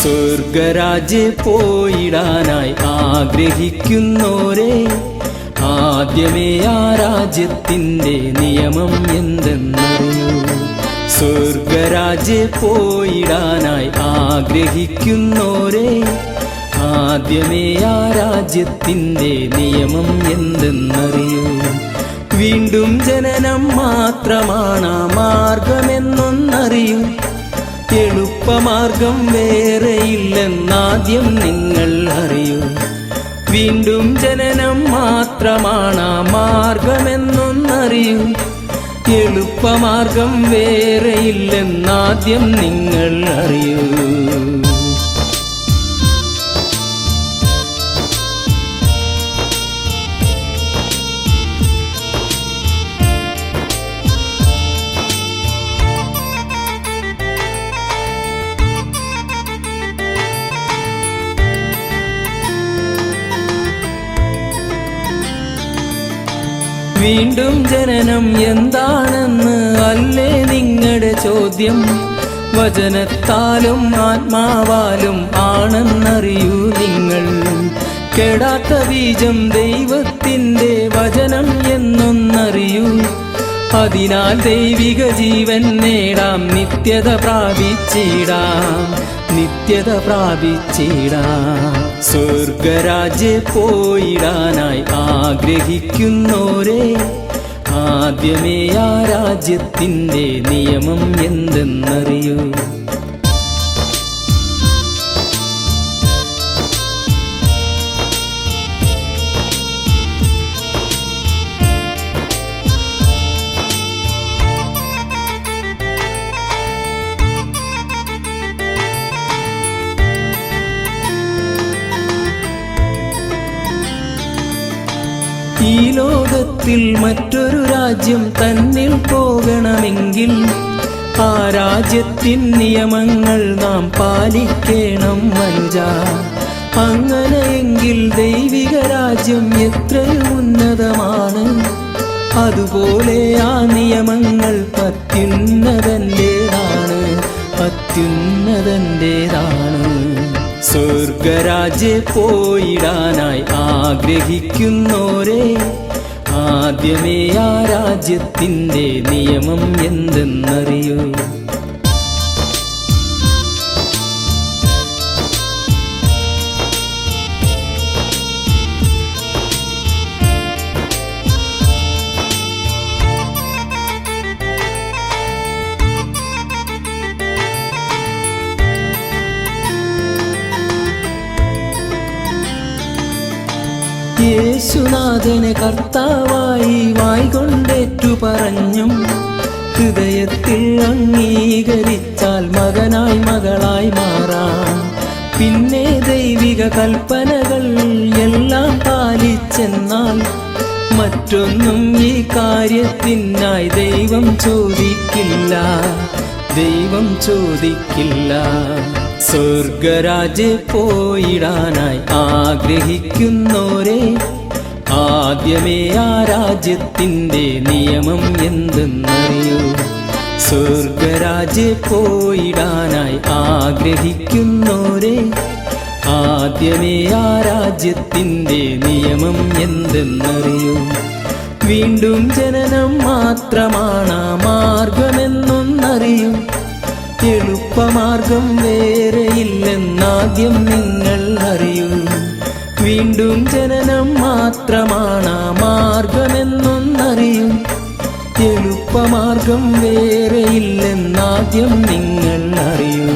സ്വർഗരാജ്യ പോയിടാനായി ആഗ്രഹിക്കുന്നോരെ ആദ്യമേ ആ രാജ്യത്തിൻ്റെ നിയമം എന്തെന്നറിയൂ. സ്വർഗരാജ്യ പോയിടാനായി ആഗ്രഹിക്കുന്നോരെ ആദ്യമേ ആ രാജ്യത്തിൻ്റെ നിയമം എന്തെന്നറിയൂ. വീണ്ടും ജനനം മാത്രമാണ് മാർഗമെന്നൊന്നറിയൂ. എളുപ്പമാർഗം വേറെയില്ലെന്നാദ്യം നിങ്ങൾ അറിയൂ. വീണ്ടും ജനനം മാത്രമാണ് മാർഗമെന്നൊന്നറിയൂ. എളുപ്പമാർഗം വേറെയില്ലെന്നാദ്യം നിങ്ങൾ അറിയൂ. വീണ്ടും ജനനം എന്താണെന്ന് അല്ലേ നിങ്ങളുടെ ചോദ്യം? വചനത്താലും ആത്മാവാലും ആണെന്നറിയൂ നിങ്ങൾ. കെടാത്ത ബീജം ദൈവത്തിൻ്റെ വചനം എന്നൊന്നറിയൂ. അതിനാൽ ദൈവിക ജീവൻ നേടാം, നിത്യത പ്രാപിച്ചിടാം, നിത്യത പ്രാപിച്ചിടാം. സ്വർഗരാജ്യ പോയിടാനായി ആഗ്രഹിക്കുന്നോരെ ആദ്യമേ ആ രാജ്യത്തിൻ്റെ നിയമം എന്തെന്നറിയൂ. ഈ ലോകത്തിൽ മറ്റൊരു രാജ്യം തന്നിൽ പോകണമെങ്കിൽ ആ രാജ്യത്തിൻ നിയമങ്ങൾ നാം പാലിക്കണം വഞ്ചാ. അങ്ങനെയെങ്കിൽ ദൈവിക രാജ്യം എത്രയും ഉന്നതമാണ്. അതുപോലെ ആ നിയമങ്ങൾ അത്യുന്നതൻ്റേതാണ്, അത്യുന്നതൻ്റേതാണ്. സ്വർഗരാജ്യ പോയിടാനായി ആഗ്രഹിക്കുന്നോരെ ആദ്യമേ ആ രാജ്യത്തിൻ്റെ നിയമം എന്തെന്നറിയൂ. യേശുനാഥനെ കർത്താവായി വായ്കൊണ്ടേറ്റു പറഞ്ഞും ഹൃദയത്തിൽ അംഗീകരിച്ചാൽ മകനായി മകളായി മാറാം. പിന്നെ ദൈവിക കൽപ്പനകൾ എല്ലാം പാലിച്ചെന്നാൽ മറ്റൊന്നും ഈ കാര്യത്തിനായി ദൈവം ചോദിക്കില്ല, ദൈവം ചോദിക്കില്ല. സ്വർഗരാജ്യ പോയിടാനായി ആഗ്രഹിക്കുന്നോരെ ആദ്യമേ ആ രാജ്യത്തിൻ്റെ നിയമം എന്തെന്നറിയൂ. സ്വർഗരാജ്യ പോയിടാനായി ആഗ്രഹിക്കുന്നോരെ ആദ്യമേ ആ രാജ്യത്തിൻ്റെ നിയമം എന്തെന്നറിയൂ. വീണ്ടും ജനനം മാത്രമാണ് മാർഗമെന്നൊന്നറിയൂ. എളുപ്പമാർഗം വേറെയില്ലെന്നാദ്യം നിങ്ങൾ അറിയൂ. വീണ്ടും ജനനം മാത്രമാണ് മാർഗമെന്നൊന്നറിയൂ. എളുപ്പമാർഗം വേറെയില്ലെന്നാദ്യം നിങ്ങൾ അറിയൂ.